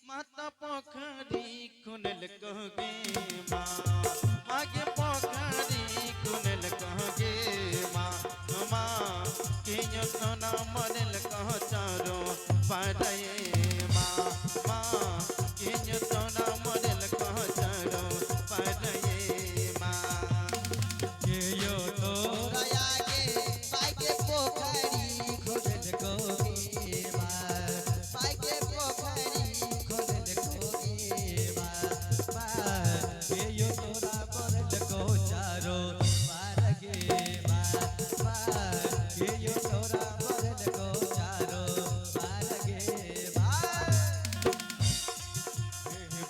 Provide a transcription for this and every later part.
माता पोखरी कुनल कहोगे माँ मागे पोखरी कुनल कहोगे माँ माँ कियो सोना मरल कहो चारो पारे माँ माँ कियो सोना मरल कहो चारो पारे माँ कियो तो आगे पाके पोखरी खोदल कोगे माँ पाके पोखरी खोदल कोगे माँ कियो तोरा मरल को चारो पार गे माँ कियो तोरा मरल को चारो पार गे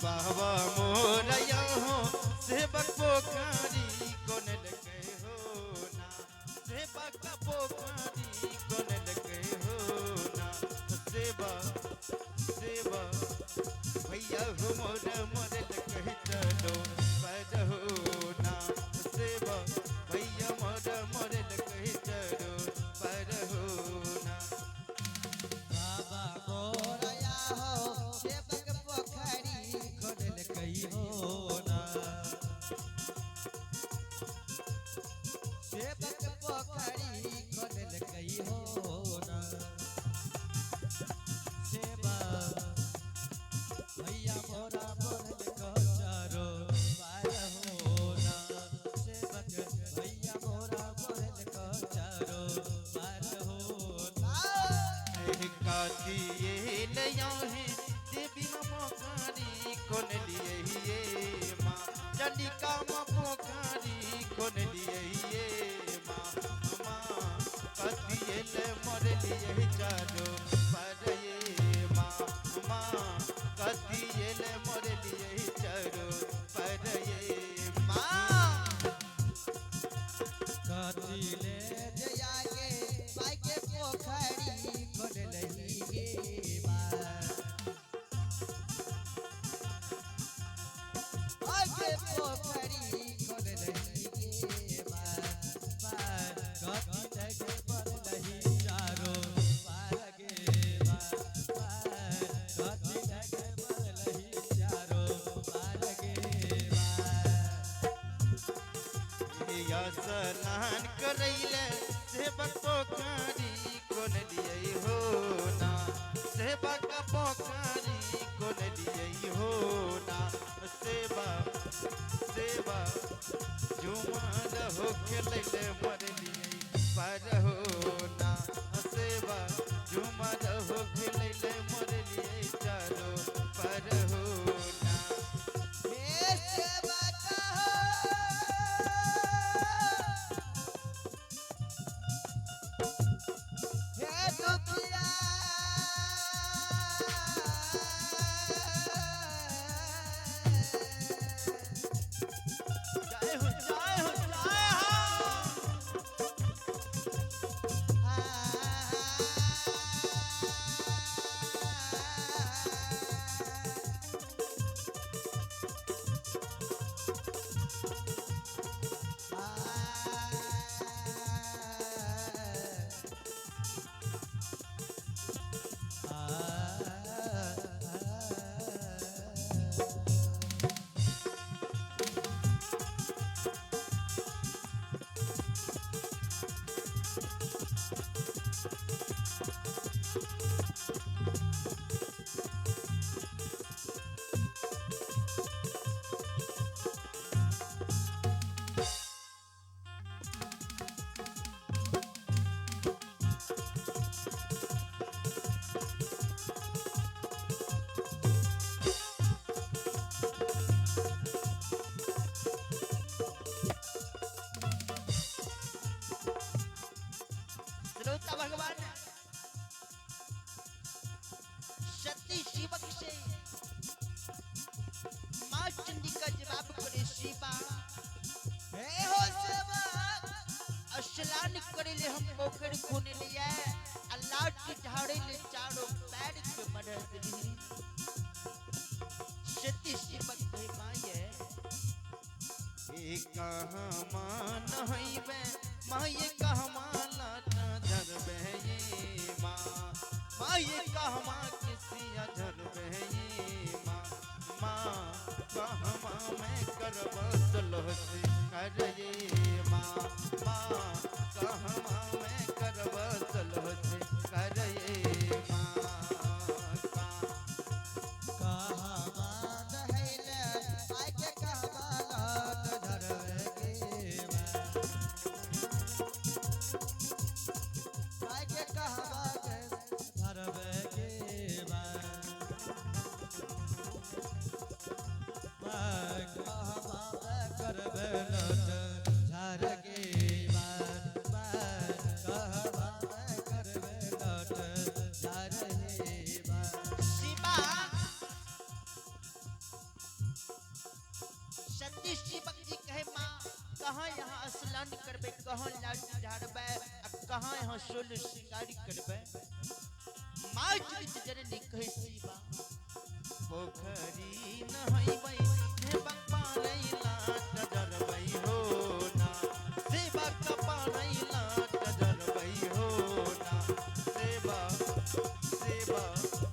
बाबा मोरया हो सेवक पोखरी कोनल के हो ना सेवक पोखरी कोनल के हो ना सेवा सेवा भैया हो मोर मोरल कह चलो पर हो ना सेवा भैया मोर मोरल कह चलो पर हो ना बाबा मोरया हो सेवक पोखरी खोदल कई हो ना सेवक पोखरी खोदल कई हो ना सेवा भैया मोरा बोल को चारो पार हो ना सेवक भैया मोरा बोल को चारो पार हो ना काती ये लिया है देवी माँ पोखरी कौन लिए ये माँ चंडिका माँ पोखरी कौन लिए ये माँ काती ये ले मर लिए चारो पर ये माँ काती ये ले मर लिए चारो पर ये माँ कातिले जयागे पाके पोखरी खोदल ही गे माँ पाके पोखरी खोदल ही गे माँ कातिले के बरल ही चारो पार गे माँ कातिले के बरल ही चारो पार गे माँ या स्नान करैले सेवक पोखरी कोन लिए हो ना सेवक पोखरी कोन लिए हो ना सेवा सेवा झूमर हो खेलैले मर लिए पर हो ना सेवा झूमर हो खेलैले मर लिए चारो पर हो ना हे सेवा हे दुखिया जय हो जय हो जय हो श्रोता भगवान सती शिवक से माँ चंडिका जवाब करे शिवा हे हो सेवा स्नान करे ले हम पोखर खोने लिया अल्लाह की ढाड़े ले चारों पैर के मदद ली सती शिवक भाई माये कहाँ मान हईबे माँ ये कहाँ माला धरबे ये माँ माँ ये कहाँ माँ किसी अधरबे ये कहवा में करब चलो से करे माँ माँ कहवा में करब चलो से करे माँ कहवा दहैले आके कहवा लात धरवे के बा आके कहवा धरवे के बा कहवा करवे लट झर के बा कहवा करवे लट झर हे बा शिवा सती शिवक जी कहे माँ कहाँ यहाँ स्नान करबे कहाँ लाठी झाड़बे कहाँ यहाँ सोल शिकारी करबे माँ जी जननी कहे शिवा पोखरी नहैबै हे बप्पा लाट जरबै हो ना सेवा कपा लाट जरबै हो ना सेवा सेवा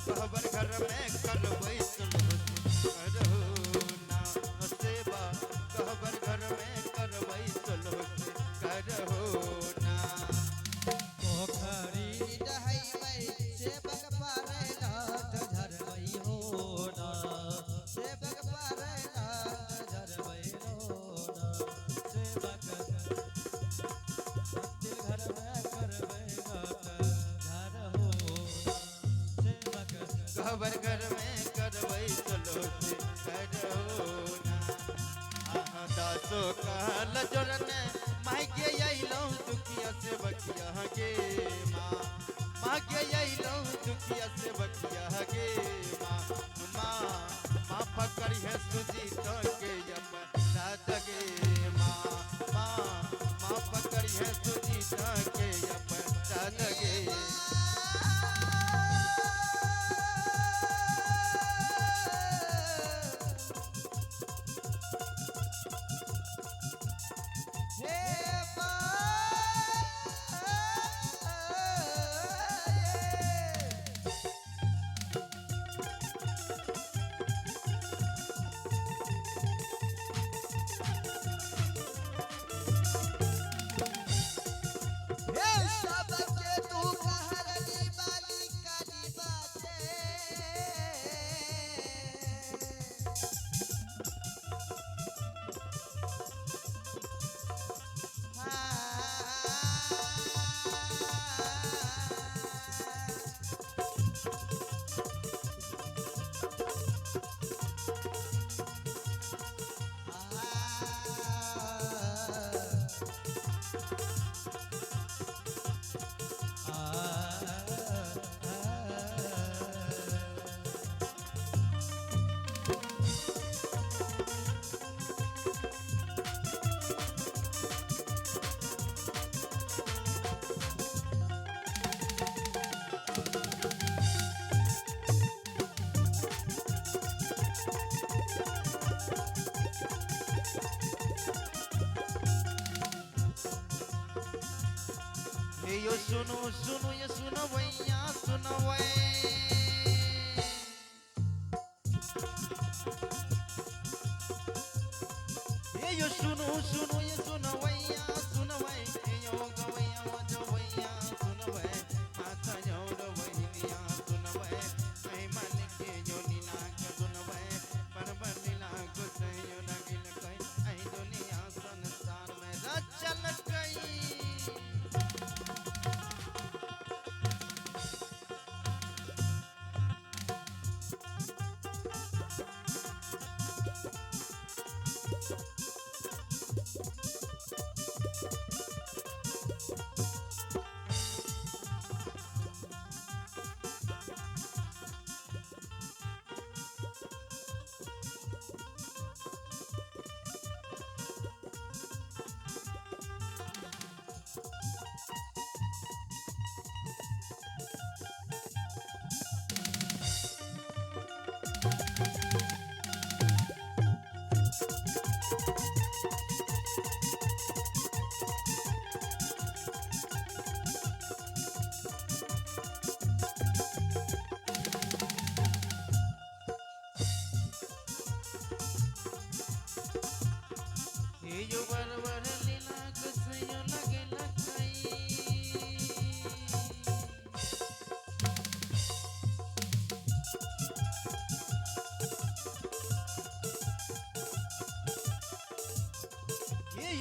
कहबर घर में करबै चलो ना सेवा कहबर घर में करबै चलो करहो ना पोखरी दहैबै सेवक पारै लाट झरबै हो ना सेवक पारै लाट झरबै हो ना सेवक मंदिर घर में करबै लाट झर हो सेवक कहबर घर में करबै चलो से करहो ना आहा दासो कहल जोरन माई के अइलौ दुखिया से बकिया गे माँ माँ के अइलौ दुखिया से बकिया गे माँ माँ माँ पकड़ी है सुजीत के यम रात गे माँ माँ माँ पकड़ी है सुजीत के यम रात गे हे यो सुनो सुनो ये सुनो भैया सुनो हे यो सुनो सुनो ये सुनो भैया सुनो हे यो गवैया वजो भैया सुनो माता यो भैया सुनो ऐ मन के यो नीला का सुनो पर नीला को यो नगिल कई ऐ दुनिया संसार में रचल कई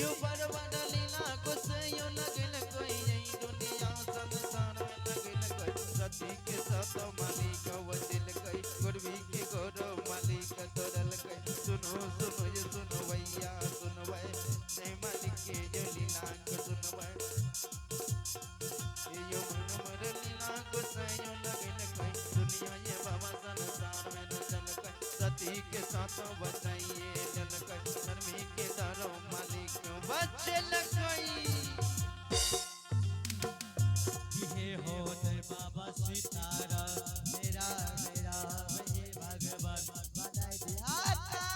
यो बरबर लीला गुसैयो लगन कोई यही दुनिया संसार में लगन कोई सती के साथ मालिक वजिल कोई गुरवी के गौरव मालिक तोरल कोई सुनो सुनो ये सुनो भैया सुनो भाई जय मालिक के जो लीला को सुनो भाई यो बरबर लीला गुसैयो लगन कोई दुनिया ये बाबा संसार में लगन कोई सती के साथ बचाइए जल कोई धर्मी के दारो मालिक बचल कोई ये हो जय बाबा सीतारा मेरा मेरा ये भगवान बधाई दिहाता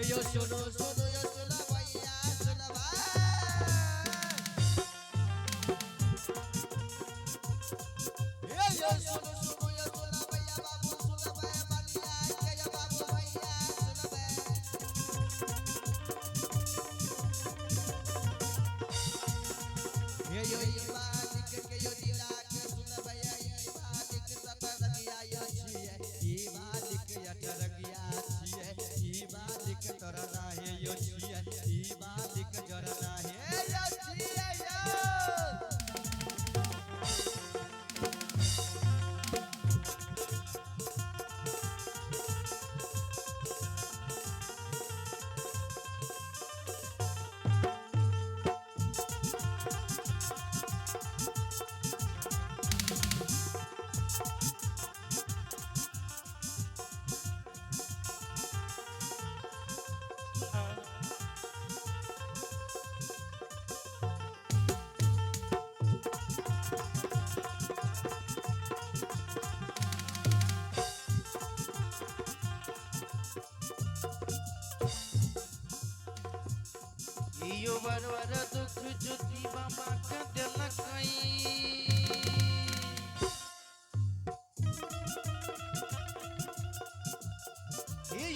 यो सुनो सुनो यो सुनो भैया सुनो भाई यो सुनो सुनो यो सुनो भैया बाबू सुनो भाई बलिया के यो बाबू भैया सुनो भाई यो मालिक के यो दिला के सुनो भैया ये मालिक सब रगिया यो छिए ये मालिक या रगिया छिए ये मालिक तोरा राहे यो छिए ये मालिक जरा राहे यो छिए यो यो बरबर दुख ज्योति बाबा का दिल कई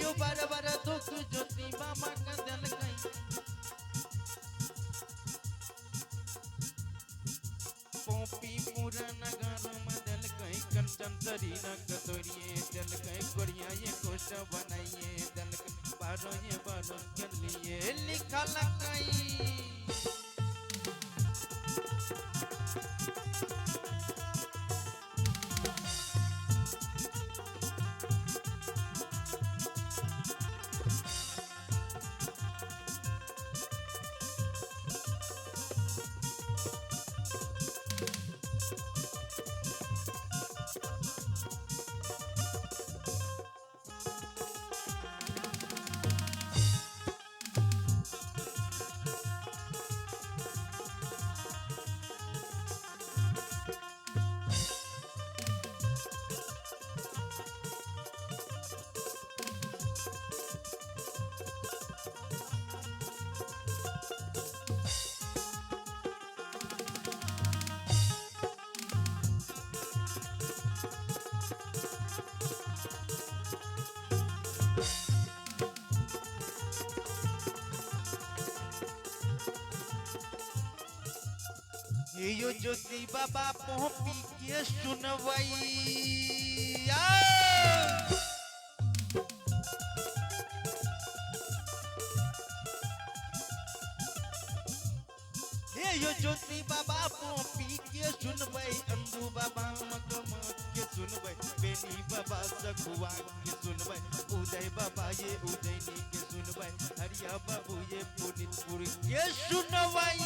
यो बरबर दुख ज्योति बाबा का दिल कई पोपी पूरन घर में दिल कई कंचन शरीर कतोरिए दिल कई गोड़िया ये कोश बनाइए दिल कई बारो ये बारो के लिए लिखल कई यो ज्योति बाबा पोपी के सुनवैया यो ज्योति बाबा पोपी के सुनबै अंधु बाबा मगम के सुनबै बेनी बाबा सखुआ के सुनबै उदय बाबा ये उदयनी के सुनबै हरिया बाबू ये पुनितपुर के सुनबै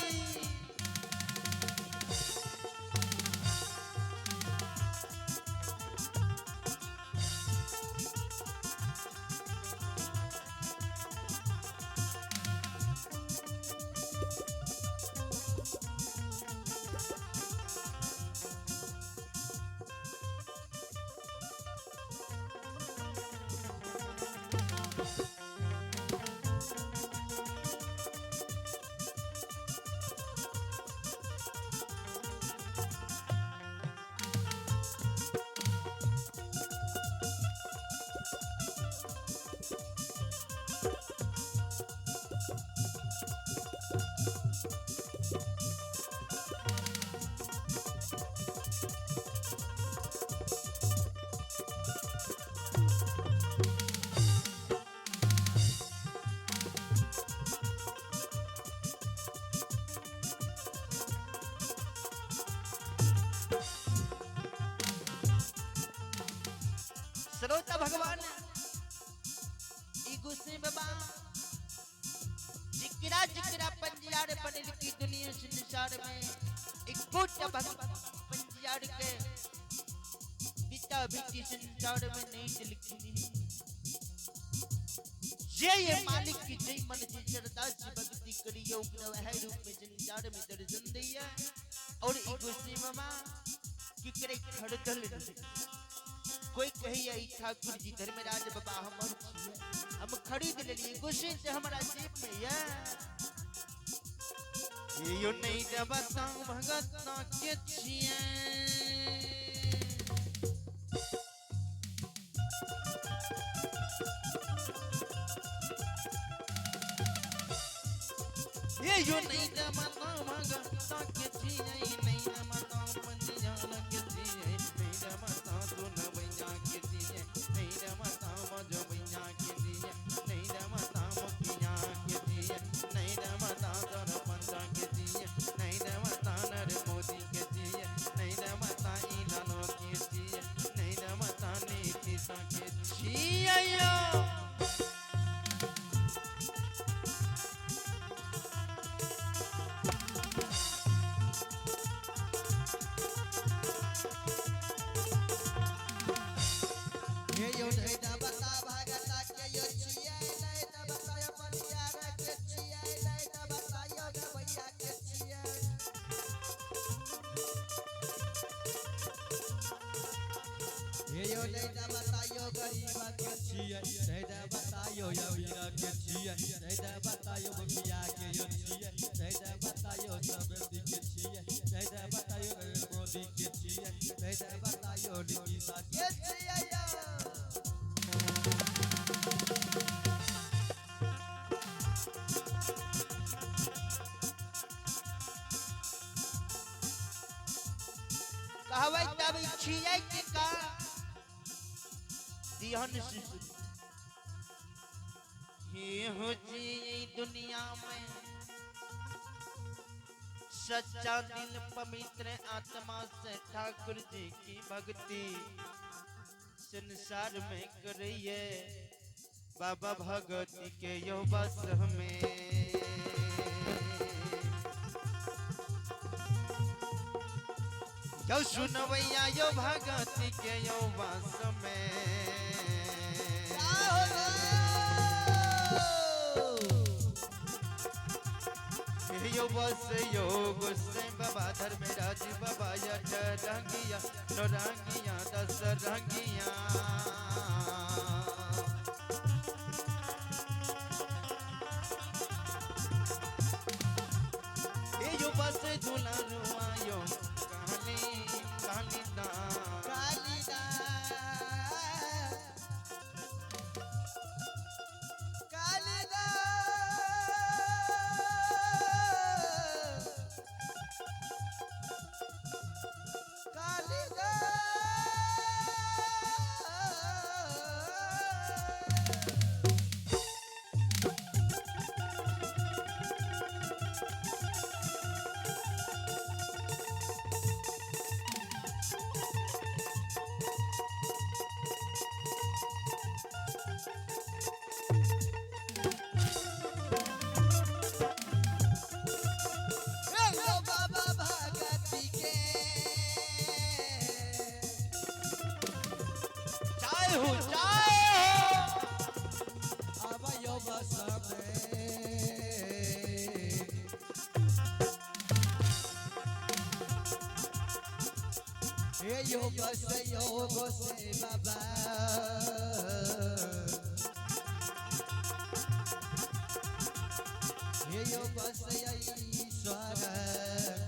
त भगवान ई गुस्से बाबा जिकरा जिकरा पंजियार बनल की दुनिया संसार में एक गोटा पंजियार के पिता बेटी संसार में नहीं लिखी ये मालिक की जय मन जी श्रद्धा से भक्ति करियो वह रूप में संसार में दर्शन दिया और ई गुस्से मामा कि करे खड़दल कोई कही आई ठाकुर जी धर्मराज बाबा हम खरीद लेलिए गुस्से से हमारा जेब में ये यो नहीं जब बताऊं भगत ना के छिए ये यो नहीं जब बताऊं भगत ना के छिए नहीं जब बताऊं पंजाब के छिए नहीं जब बताऊं सुन भैया के छिए नहीं जब बताऊं मजो भैया के छिए नहीं जब बताऊं मुखिया के छिए नहीं जब बताऊं सरपंच के छिए नहीं जब बताऊं नरेंद्र मोदी के छिए नहीं जब बताऊं इलानो के छिए नहीं जब बताऊं नीतीश के छिए यो यो नहीं बतायो गरीबा के छिए नहीं बतायो अमीरा के छिए नहीं बतायो मुखिया के यो छिए नहीं बतायो सबदी के छिए नहीं बतायो नरेंद्र मोदी के छिए नहीं बतायो नीतीश के छिए कहबै तब छिए के का दिहन शिशु ये हो जी दुनिया में सच्चा दिल पवित्र आत्मा से ठाकुर जी की भक्ति संसार में करिए बाबा भगवती के यो बस में यो सुनवैया यो भगवती के यो बस में यो बस यो गुस्से बाबा धर्मराज बाबा यट रंगिया नौरंगिया दस रंगिया यो बस झूला रुआ यो काली कालिदा कालिदा कालिदा योगा से बाबा ये योगा से ईश्वर